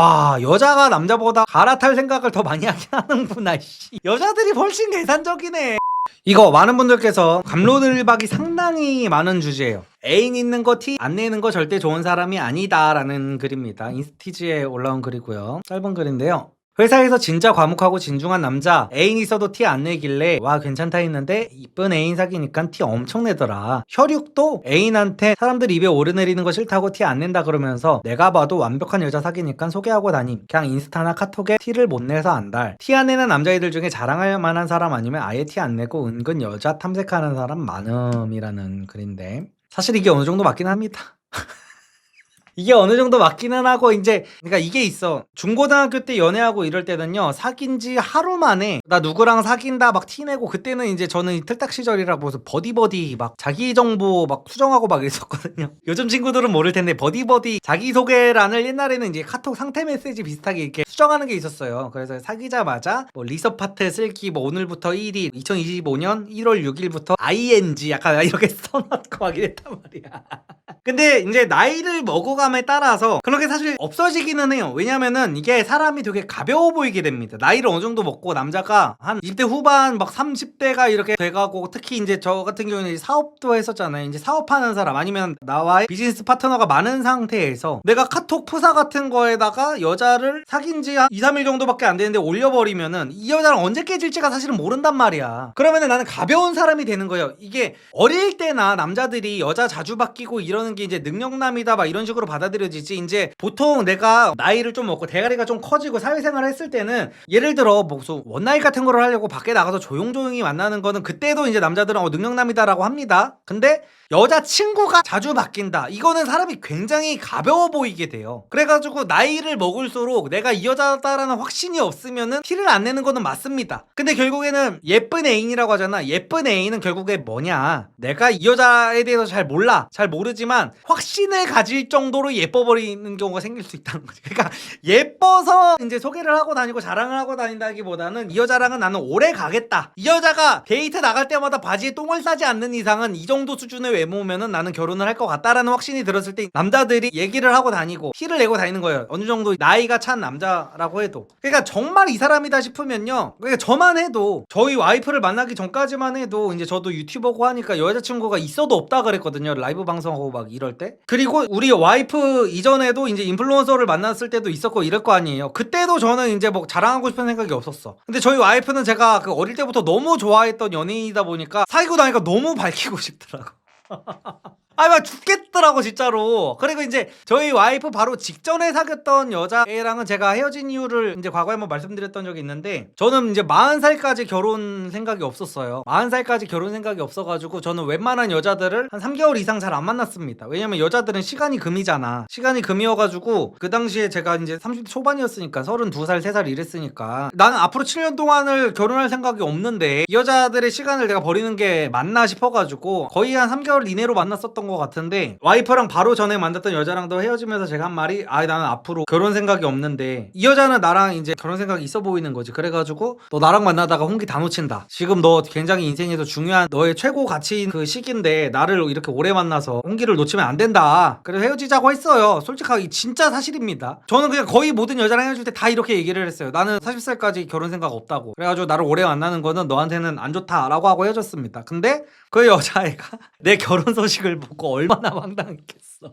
와, 여자가 남자보다 갈아탈 생각을 더 많이 하긴 하는구나. 씨. 여자들이 훨씬 계산적이네. 이거 많은 분들께서 갑론을박이 상당히 많은 주제예요. 애인 있는 거 티 안 내는 거 절대 좋은 사람이 아니다 라는 글입니다. 인스티지에 올라온 글이고요. 짧은 글인데요. 회사에서 진짜 과묵하고 진중한 남자 애인 있어도 티 안 내길래 와 괜찮다 했는데 이쁜 애인 사귀니까 티 엄청 내더라. 혈육도 애인한테 사람들 입에 오르내리는 거 싫다고 티 안 낸다 그러면서 내가 봐도 완벽한 여자 사귀니까 소개하고 다님. 그냥 인스타나 카톡에 티를 못 내서 안달. 티 안 내는 남자애들 중에 자랑할 만한 사람 아니면 아예 티 안 내고 은근 여자 탐색하는 사람 많음이라는 글인데 사실 이게 어느 정도 맞긴 합니다. 이게 어느 정도 맞기는 하고 이제 그러니까 이게 있어. 중고등학교 때 연애하고 이럴 때는요. 사귄 지 하루 만에 나 누구랑 사귄다 막 티내고 그때는 이제 저는 틀딱 시절이라 무슨 버디버디 막 자기 정보 막 수정하고 막 이랬었거든요. 요즘 친구들은 모를 텐데 버디버디 자기소개란을 옛날에는 이제 카톡 상태 메시지 비슷하게 이렇게 수정하는 게 있었어요. 그래서 사귀자마자 뭐 리서파트 쓸기 뭐 오늘부터 1일 2025년 1월 6일부터 ing 약간 이렇게 써놓고 막 이랬단 말이야. 근데 이제 나이를 먹어감에 따라서 그런 게 사실 없어지기는 해요. 왜냐면은 이게 사람이 되게 가벼워 보이게 됩니다. 나이를 어느 정도 먹고 남자가 한 20대 후반 막 30대가 이렇게 돼가고 특히 이제 저 같은 경우는 이제 사업도 했었잖아요. 이제 사업하는 사람 아니면 나와의 비즈니스 파트너가 많은 상태에서 내가 카톡 프사 같은 거에다가 여자를 사귄 지 한 2, 3일 정도밖에 안 되는데 올려버리면은 이 여자랑 언제 깨질지가 사실은 모른단 말이야. 그러면은 나는 가벼운 사람이 되는 거예요. 이게 어릴 때나 남자들이 여자 자주 바뀌고 이러는 게 이제 능력남이다 막 이런 식으로 받아들여지지. 이제 보통 내가 나이를 좀 먹고 대가리가 좀 커지고 사회생활을 했을 때는 예를 들어 무슨 원나잇 같은 거를 하려고 밖에 나가서 조용조용히 만나는 거는 그때도 이제 남자들은 능력남이다라고 합니다. 근데 여자친구가 자주 바뀐다. 이거는 사람이 굉장히 가벼워 보이게 돼요. 그래가지고 나이를 먹을수록 내가 이 여자다라는 확신이 없으면은 티를 안 내는 거는 맞습니다. 근데 결국에는 예쁜 애인이라고 하잖아. 예쁜 애인은 결국에 뭐냐. 내가 이 여자에 대해서 잘 몰라. 잘 모르지만 확신을 가질 정도로 예뻐버리는 경우가 생길 수 있다는 거지. 그러니까 예뻐서 이제 소개를 하고 다니고 자랑을 하고 다닌다기보다는 이 여자랑은 나는 오래 가겠다. 이 여자가 데이트 나갈 때마다 바지에 똥을 싸지 않는 이상은 이 정도 수준의 외모면은 나는 결혼을 할 것 같다라는 확신이 들었을 때 남자들이 얘기를 하고 다니고 티를 내고 다니는 거예요. 어느 정도 나이가 찬 남자라고 해도. 그러니까 정말 이 사람이다 싶으면요. 그러니까 저만 해도 저희 와이프를 만나기 전까지만 해도 이제 저도 유튜버고 하니까 여자친구가 있어도 없다 그랬거든요. 라이브 방송하고 막 이럴 때. 그리고 우리 와이프 이전에도 이제 인플루언서를 만났을 때도 있었고 이럴 거 아니에요. 그때도 저는 이제 뭐 자랑하고 싶은 생각이 없었어. 근데 저희 와이프는 제가 그 어릴 때부터 너무 좋아했던 연예인이다 보니까 사귀고 나니까 너무 밝히고 싶더라고. 막 죽겠더라고 진짜로. 그리고 이제 저희 와이프 바로 직전에 사귀었던 여자애랑은 제가 헤어진 이유를 이제 과거에 한번 말씀드렸던 적이 있는데 저는 이제 40살까지 결혼 생각이 없었어요. 40살까지 결혼 생각이 없어가지고 저는 웬만한 여자들을 한 3개월 이상 잘 안 만났습니다. 왜냐면 여자들은 시간이 금이잖아. 시간이 금이어가지고 그 당시에 제가 이제 30대 초반이었으니까 32살 3살 이랬으니까 나는 앞으로 7년 동안을 결혼할 생각이 없는데 이 여자들의 시간을 내가 버리는 게 맞나 싶어가지고 거의 한 3개월 이내로 만났었던 것 같은데 와이프랑 바로 전에 만났던 여자랑도 헤어지면서 제가 한 말이 나는 앞으로 결혼 생각이 없는데 이 여자는 나랑 이제 결혼 생각이 있어 보이는 거지. 그래가지고 너 나랑 만나다가 홍기 다 놓친다. 지금 너 굉장히 인생에서 중요한 너의 최고 가치인 그 시기인데 나를 이렇게 오래 만나서 홍기를 놓치면 안 된다. 그래서 헤어지자고 했어요. 솔직하게 진짜 사실입니다. 저는 그냥 거의 모든 여자랑 헤어질 때 다 이렇게 얘기를 했어요. 나는 40살까지 결혼 생각 없다고. 그래가지고 나를 오래 만나는 거는 너한테는 안 좋다라고 하고 헤어졌습니다. 근데 그 여자애가 내 결혼 소식을 보고 얼마나 황당했겠어.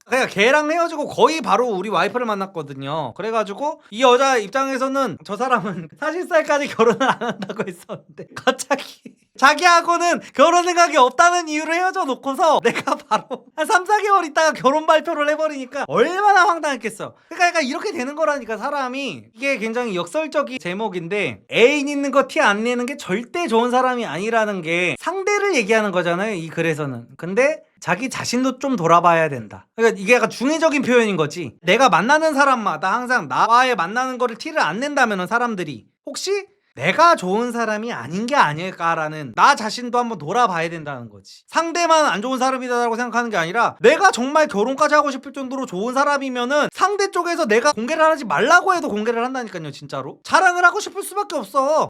그냥 걔랑 헤어지고 거의 바로 우리 와이프를 만났거든요. 그래가지고 이 여자 입장에서는 저 사람은 40살까지 결혼을 안 한다고 했었는데 갑자기 자기하고는 결혼 생각이 없다는 이유로 헤어져 놓고서 내가 바로 한 3, 4개월 있다가 결혼 발표를 해버리니까 얼마나 황당했겠어. 그러니까 이렇게 되는 거라니까 사람이. 이게 굉장히 역설적인 제목인데 애인 있는 거 티 안 내는 게 절대 좋은 사람이 아니라는 게 상대를 얘기하는 거잖아요 이 글에서는. 근데 자기 자신도 좀 돌아봐야 된다. 그러니까 이게 약간 중의적인 표현인 거지. 내가 만나는 사람마다 항상 나와의 만나는 거를 티를 안 낸다면은 사람들이 혹시 내가 좋은 사람이 아닌 게 아닐까라는 나 자신도 한번 돌아봐야 된다는 거지. 상대만 안 좋은 사람이다라고 생각하는 게 아니라 내가 정말 결혼까지 하고 싶을 정도로 좋은 사람이면은 상대 쪽에서 내가 공개를 하지 말라고 해도 공개를 한다니까요 진짜로. 자랑을 하고 싶을 수밖에 없어.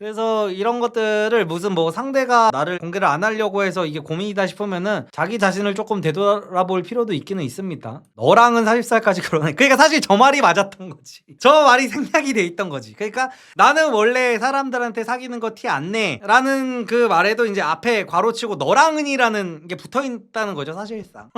그래서 이런 것들을 무슨 뭐 상대가 나를 공개를 안 하려고 해서 이게 고민이다 싶으면은 자기 자신을 조금 되돌아볼 필요도 있기는 있습니다. 너랑은 40살까지 결혼해. 그러니까 사실 저 말이 맞았던 거지. 저 말이 생략이 돼 있던 거지. 그러니까 나는 원래 사람들한테 사귀는 거 티 안 내 라는 그 말에도 이제 앞에 괄호치고 너랑은이라는 게 붙어 있다는 거죠, 사실상.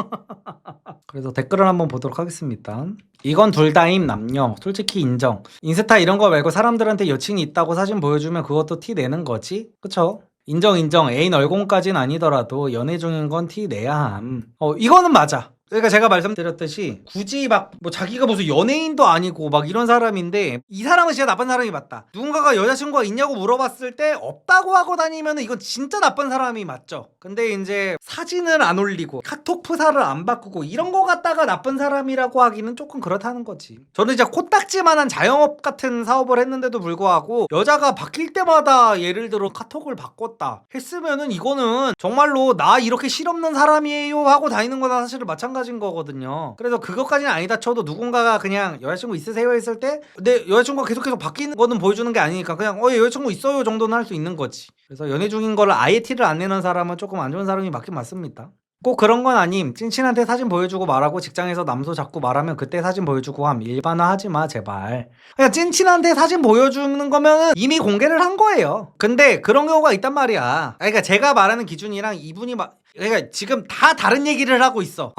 그래서 댓글을 한번 보도록 하겠습니다. 이건 둘 다임 남녀. 솔직히 인정. 인스타 이런 거 말고 사람들한테 여친이 있다고 사진 보여주면 그것도 티 내는 거지? 그쵸? 인정. 애인 얼공까진 아니더라도 연애 중인 건 티 내야 함. 이거는 맞아. 그러니까 제가 말씀드렸듯이 굳이 막 뭐 자기가 무슨 연예인도 아니고 막 이런 사람인데 이 사람은 진짜 나쁜 사람이 맞다. 누군가가 여자친구가 있냐고 물어봤을 때 없다고 하고 다니면 이건 진짜 나쁜 사람이 맞죠. 근데 이제 사진을 안 올리고 카톡 프사를 안 바꾸고 이런 거 갖다가 나쁜 사람이라고 하기는 조금 그렇다는 거지. 저는 진짜 코딱지만한 자영업 같은 사업을 했는데도 불구하고 여자가 바뀔 때마다 예를 들어 카톡을 바꿨다 했으면은 이거는 정말로 나 이렇게 실없는 사람이에요 하고 다니는 거나 사실은 마찬가지인 거거든요. 그래서 그것까지는 아니다 쳐도 누군가가 그냥 여자친구 있으세요 했을 때 내 여자친구가 계속해서 바뀌는 거는 보여주는 게 아니니까 그냥 여자친구 있어요 정도는 할 수 있는 거지. 그래서 연애 중인 거를 아예 티를 안 내는 사람은 조금 안 좋은 사람이 맞긴 맞습니다. 꼭 그런 건 아님. 찐친한테 사진 보여주고 말하고 직장에서 남소 자꾸 말하면 그때 사진 보여주고 함. 일반화 하지마 제발. 그냥 찐친한테 사진 보여주는 거면은 이미 공개를 한 거예요. 근데 그런 경우가 있단 말이야. 그러니까 제가 말하는 기준이랑 이분이 그러니까 지금 다 다른 얘기를 하고 있어.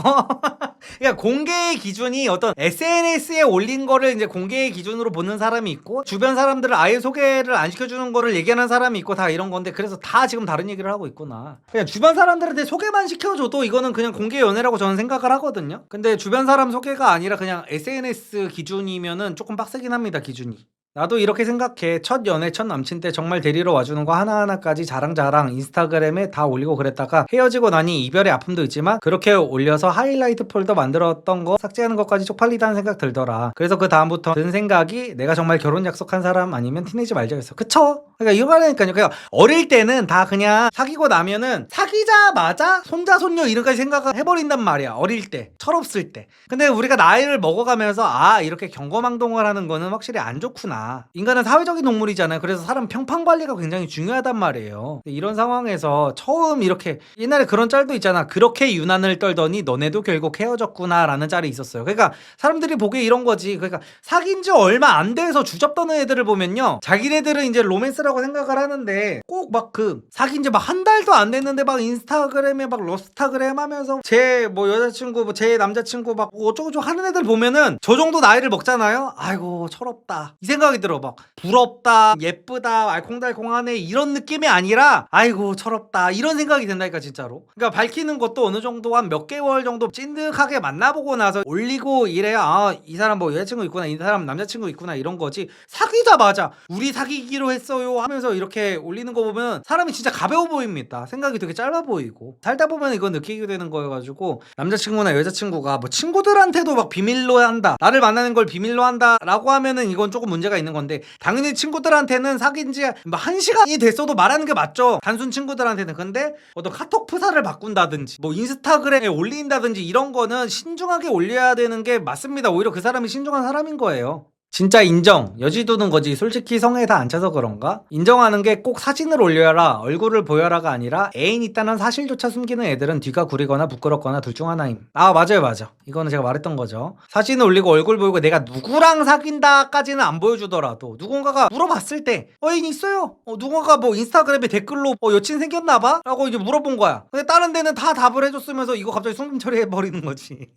그러니까 공개의 기준이 어떤 SNS에 올린 거를 이제 공개의 기준으로 보는 사람이 있고 주변 사람들을 아예 소개를 안 시켜주는 거를 얘기하는 사람이 있고 다 이런 건데 그래서 다 지금 다른 얘기를 하고 있구나. 그냥 주변 사람들한테 소개만 시켜줘도 이거는 그냥 공개 연애라고 저는 생각을 하거든요. 근데 주변 사람 소개가 아니라 그냥 SNS 기준이면은 조금 빡세긴 합니다, 기준이. 나도 이렇게 생각해. 첫 연애, 첫 남친 때 정말 데리러 와주는 거 하나하나까지 자랑자랑 인스타그램에 다 올리고 그랬다가 헤어지고 나니 이별의 아픔도 있지만 그렇게 올려서 하이라이트 폴더 만들었던 거 삭제하는 것까지 쪽팔리다는 생각 들더라. 그래서 그 다음부터 든 생각이 내가 정말 결혼 약속한 사람 아니면 티내지 말자였어. 그쵸? 그러니까 이거라니까요. 그냥 어릴 때는 다 그냥 사귀고 나면은 사귀자마자 손자 손녀 이런까지 생각을 해버린단 말이야. 어릴 때 철없을 때. 근데 우리가 나이를 먹어가면서 이렇게 경거망동을 하는 거는 확실히 안 좋구나. 인간은 사회적인 동물이잖아요. 그래서 사람 평판관리가 굉장히 중요하단 말이에요. 이런 상황에서 처음 이렇게 옛날에 그런 짤도 있잖아. 그렇게 유난을 떨더니 너네도 결국 헤어졌구나 라는 짤이 있었어요. 그러니까 사람들이 보기에 이런 거지. 그러니까 사귄 지 얼마 안 돼서 주접떠는 애들을 보면요, 자기네들은 이제 로맨스라고 생각을 하는데 꼭 막 사귄 지 막 한 달도 안 됐는데 막 인스타그램에 막 러스타그램 하면서 제 뭐 여자친구 제 남자친구 막 어쩌고저쩌고 하는 애들 보면은 저 정도 나이를 먹잖아요. 아이고 철없다 이 생각이 들어. 막 부럽다, 예쁘다, 알콩달콩하네 이런 느낌이 아니라 아이고 철없다 이런 생각이 든다니까 진짜로. 그러니까 밝히는 것도 어느 정도 한 몇 개월 정도 찐득하게 만나보고 나서 올리고 이래야 이 사람 뭐 여자친구 있구나, 이 사람 남자친구 있구나 이런 거지. 사귀자마자 우리 사귀기로 했어요 하면서 이렇게 올리는 거 보면 사람이 진짜 가벼워 보입니다. 생각이 되게 짧아 보이고 살다 보면 이건 느끼게 되는 거여가지고 남자친구나 여자친구가 뭐 친구들한테도 막 비밀로 한다, 나를 만나는 걸 비밀로 한다 라고 하면은 이건 조금 문제가 있는 건데 당연히 친구들한테는 사귄 지 뭐 1시간이 됐어도 말하는 게 맞죠, 단순 친구들한테는. 근데 어떤 카톡 프사를 바꾼다든지 뭐 인스타그램에 올린다든지 이런 거는 신중하게 올려야 되는 게 맞습니다. 오히려 그 사람이 신중한 사람인 거예요. 진짜 인정. 여지 두는 거지. 솔직히 성에 다 안 차서 그런가? 인정하는 게 꼭 사진을 올려라, 얼굴을 보여라가 아니라 애인 있다는 사실조차 숨기는 애들은 뒤가 구리거나 부끄럽거나 둘 중 하나임. 맞아요. 이거는 제가 말했던 거죠. 사진을 올리고 얼굴 보이고 내가 누구랑 사귄다까지는 안 보여주더라도 누군가가 물어봤을 때 애인 있어요? 누군가가 뭐 인스타그램에 댓글로 여친 생겼나봐? 라고 이제 물어본 거야. 근데 다른 데는 다 답을 해줬으면서 이거 갑자기 숨김 처리해버리는 거지.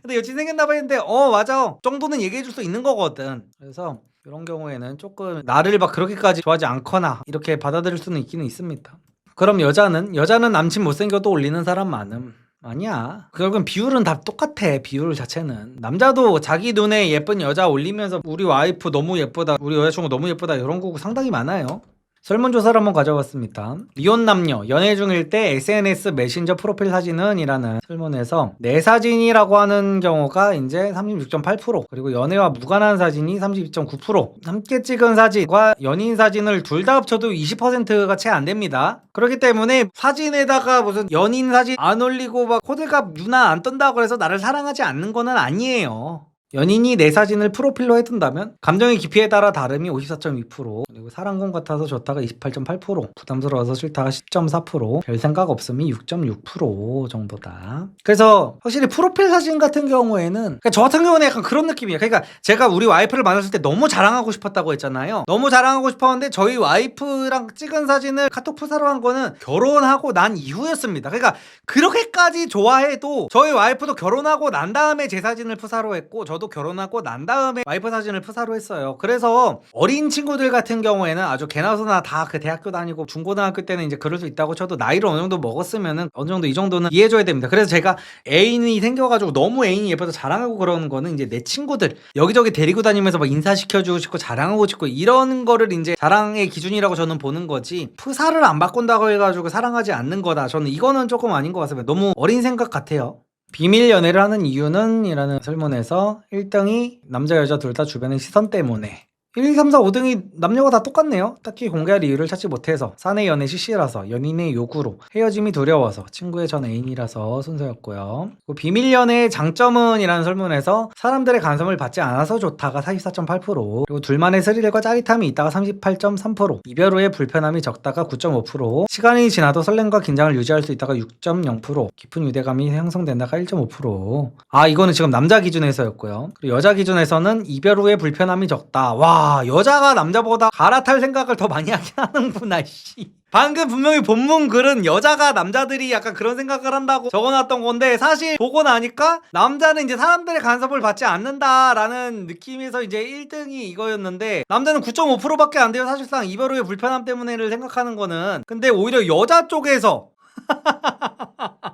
근데 여친 생겼나봐 했는데 맞아 정도는 얘기해줄 수 있는 거거든. 그래서 이런 경우에는 조금 나를 막 그렇게까지 좋아하지 않거나 이렇게 받아들일 수는 있기는 있습니다. 그럼 여자는 남친 못생겨도 올리는 사람 많음. 아니야. 결국은 비율은 다 똑같아. 비율 자체는. 남자도 자기 눈에 예쁜 여자 올리면서 우리 와이프 너무 예쁘다, 우리 여자친구 너무 예쁘다 이런 거 상당히 많아요. 설문조사를 한번 가져봤습니다. 이혼 남녀 연애 중일 때 SNS 메신저 프로필 사진은? 이라는 설문에서 내 사진이라고 하는 경우가 이제 36.8%, 그리고 연애와 무관한 사진이 32.9%, 함께 찍은 사진과 연인 사진을 둘 다 합쳐도 20%가 채 안 됩니다. 그렇기 때문에 사진에다가 무슨 연인 사진 안 올리고 막 호들갑 유나 안 떤다고 해서 나를 사랑하지 않는 거는 아니에요. 연인이 내 사진을 프로필로 해둔다면 감정의 깊이에 따라 다름이 54.2%, 그리고 사랑꾼 같아서 좋다가 28.8%, 부담스러워서 싫다가 10.4%, 별 생각 없음이 6.6% 정도다. 그래서 확실히 프로필 사진 같은 경우에는, 그러니까 저 같은 경우는 약간 그런 느낌이에요. 그러니까 제가 우리 와이프를 만났을 때 너무 자랑하고 싶었다고 했잖아요. 너무 자랑하고 싶었는데 저희 와이프랑 찍은 사진을 카톡 프사로 한 거는 결혼하고 난 이후였습니다. 그러니까 그렇게까지 좋아해도 저희 와이프도 결혼하고 난 다음에 제 사진을 프사로 했고, 저도 결혼하고 난 다음에 와이프 사진을 프사로 했어요. 그래서 어린 친구들 같은 경우에는 아주 개나 소나 다 그 대학교 다니고 중고등학교 때는 이제 그럴 수 있다고 쳐도 나이를 어느 정도 먹었으면은 어느 정도 이 정도는 이해해줘야 됩니다. 그래서 제가 애인이 생겨가지고 너무 애인이 예뻐서 자랑하고 그러는 거는 이제 내 친구들 여기저기 데리고 다니면서 막 인사시켜주고 싶고 자랑하고 싶고 이런 거를 이제 자랑의 기준이라고 저는 보는 거지, 프사를 안 바꾼다고 해가지고 사랑하지 않는 거다, 저는 이거는 조금 아닌 것 같습니다. 너무 어린 생각 같아요. 비밀 연애를 하는 이유는? 이라는 설문에서 1등이 남자 여자 둘 다 주변의 시선 때문에, 1, 2, 3, 4, 5등이 남녀가 다 똑같네요. 딱히 공개할 이유를 찾지 못해서, 사내 연애 CC라서, 연인의 요구로, 헤어짐이 두려워서, 친구의 전 애인이라서 순서였고요. 비밀 연애의 장점은? 이라는 설문에서 사람들의 간섭을 받지 않아서 좋다가 44.8%, 그리고 둘만의 스릴과 짜릿함이 있다가 38.3%, 이별 후에 불편함이 적다가 9.5%, 시간이 지나도 설렘과 긴장을 유지할 수 있다가 6.0%, 깊은 유대감이 형성된다가 1.5%. 아, 이거는 지금 남자 기준에서였고요. 그리고 여자 기준에서는 이별 후에 불편함이 적다. 와, 여자가 남자보다 갈아탈 생각을 더 많이 하긴 하는구나, 씨. 방금 분명히 본문 글은 여자가 남자들이 약간 그런 생각을 한다고 적어놨던 건데, 사실 보고 나니까 남자는 이제 사람들의 간섭을 받지 않는다라는 느낌에서 이제 1등이 이거였는데, 남자는 9.5%밖에 안 돼요. 사실상 이별 후에 불편함 때문에를 생각하는 거는. 근데 오히려 여자 쪽에서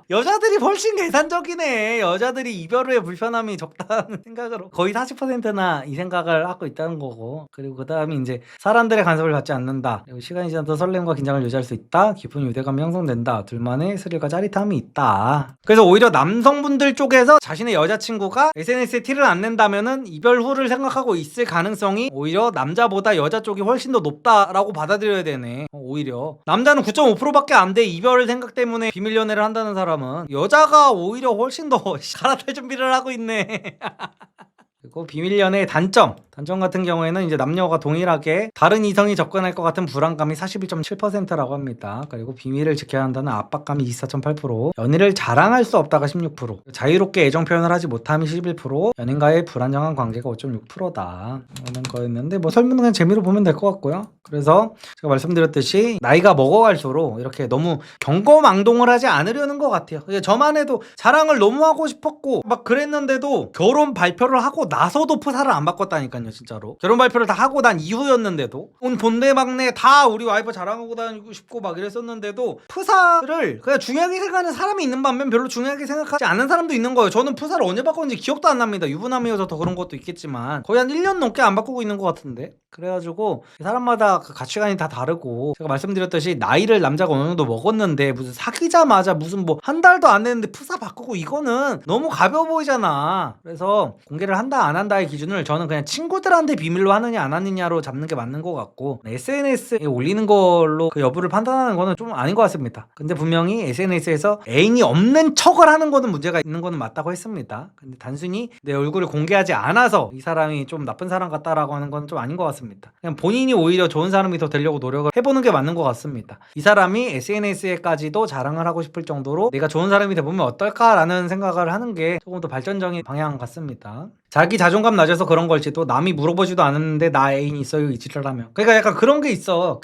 여자들이 훨씬 계산적이네. 여자들이 이별 후에 불편함이 적다는 생각으로 거의 40%나 이 생각을 하고 있다는 거고, 그리고 그 다음에 이제 사람들의 간섭을 받지 않는다, 그리고 시간이 지나도 설렘과 긴장을 유지할 수 있다, 깊은 유대감이 형성된다, 둘만의 스릴과 짜릿함이 있다. 그래서 오히려 남성분들 쪽에서 자신의 여자친구가 SNS에 티를 안 낸다면은 이별 후를 생각하고 있을 가능성이 오히려 남자보다 여자 쪽이 훨씬 더 높다라고 받아들여야 되네. 오히려 남자는 9.5%밖에 안 돼, 이별 생각 때문에 비밀 연애를 한다는 사람은. 여자가 오히려 훨씬 더 갈아탈 준비를 하고 있네. 그리고 비밀 연애의 단점 같은 경우에는 이제 남녀가 동일하게 다른 이성이 접근할 것 같은 불안감이 41.7%라고 합니다. 그리고 비밀을 지켜야 한다는 압박감이 24.8%, 연인을 자랑할 수 없다가 16%, 자유롭게 애정 표현을 하지 못함이 11%, 연인과의 불안정한 관계가 5.6%다 라는 거였는데, 뭐 설문은 그냥 재미로 보면 될 것 같고요. 그래서 제가 말씀드렸듯이 나이가 먹어갈수록 이렇게 너무 경거망동을 하지 않으려는 것 같아요. 저만 해도 자랑을 너무 하고 싶었고 막 그랬는데도 결혼 발표를 하고 나서도 프사를 안 바꿨다니까요. 진짜로 결혼 발표를 다 하고 난 이후였는데도, 온 본대막내 다 우리 와이프 자랑하고 다니고 싶고 막 이랬었는데도 프사를 그냥 중요하게 생각하는 사람이 있는 반면 별로 중요하게 생각하지 않는 사람도 있는 거예요. 저는 프사를 언제 바꿨는지 기억도 안 납니다. 유부남이어서 더 그런 것도 있겠지만 거의 한 1년 넘게 안 바꾸고 있는 것 같은데. 그래가지고 사람마다 그 가치관이 다 다르고, 제가 말씀드렸듯이 나이를 남자가 어느 정도 먹었는데 무슨 사귀자마자 무슨 뭐 한 달도 안 됐는데 프사 바꾸고 이거는 너무 가벼워 보이잖아. 그래서 공개를 한다 안 한다의 기준을 저는 그냥 친구들한테 비밀로 하느냐 안 하느냐로 잡는 게 맞는 것 같고, SNS에 올리는 걸로 그 여부를 판단하는 거는 좀 아닌 것 같습니다. 근데 분명히 SNS에서 애인이 없는 척을 하는 거는 문제가 있는 거는 맞다고 했습니다. 근데 단순히 내 얼굴을 공개하지 않아서 이 사람이 좀 나쁜 사람 같다라고 하는 건 좀 아닌 것 같습니다. 그냥 본인이 오히려 좋은 사람이 더 되려고 노력을 해보는 게 맞는 것 같습니다. 이 사람이 SNS에까지도 자랑을 하고 싶을 정도로 내가 좋은 사람이 돼보면 어떨까라는 생각을 하는 게 조금 더 발전적인 방향 같습니다. 자기 자존감 낮아서 그런 걸지도, 남이 물어보지도 않았는데 나 애인 있어요 이 짓을 하면. 그러니까 약간 그런 게 있어.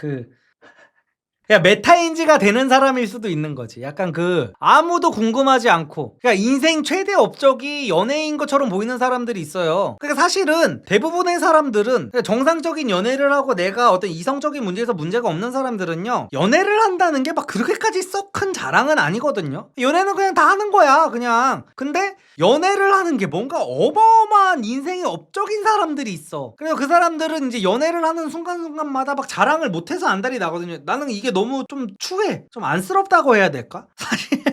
그냥 메타인지가 되는 사람일 수도 있는 거지. 약간 아무도 궁금하지 않고 그냥 인생 최대 업적이 연애인 것처럼 보이는 사람들이 있어요. 그러니까 사실은 대부분의 사람들은 정상적인 연애를 하고 내가 어떤 이성적인 문제에서 문제가 없는 사람들은요, 연애를 한다는 게 막 그렇게까지 썩 큰 자랑은 아니거든요. 연애는 그냥 다 하는 거야 그냥. 근데 연애를 하는 게 뭔가 어마어마한 인생의 업적인 사람들이 있어. 그래서 그 사람들은 이제 연애를 하는 순간순간마다 막 자랑을 못해서 안달이 나거든요. 나는 이게 너무 좀 추해, 좀 안쓰럽다고 해야 될까? 사실.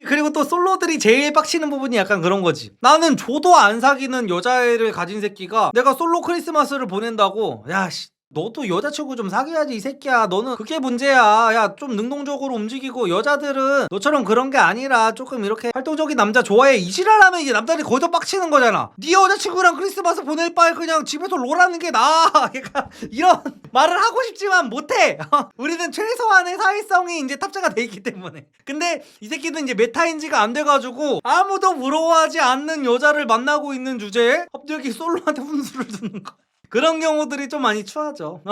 그리고 또 솔로들이 제일 빡치는 부분이 약간 그런 거지. 나는 줘도 안 사귀는 여자애를 가진 새끼가 내가 솔로 크리스마스를 보낸다고, 야 씨 너도 여자친구 좀 사귀어야지 이 새끼야. 너는 그게 문제야. 야, 좀 능동적으로 움직이고 여자들은 너처럼 그런 게 아니라 조금 이렇게 활동적인 남자 좋아해. 이 지랄하면 이제 남자들이 거기서 빡치는 거잖아. 네 여자친구랑 크리스마스 보낼 바에 그냥 집에서 롤하는 게 나아. 그러니까 이런 말을 하고 싶지만 못해. 우리는 최소한의 사회성이 이제 탑재가 돼 있기 때문에. 근데 이 새끼는 이제 메타인지가 안 돼가지고 아무도 부러워하지 않는 여자를 만나고 있는 주제에 갑자기 솔로한테 훈수를 두는 거. 그런 경우들이 좀 많이 추하죠.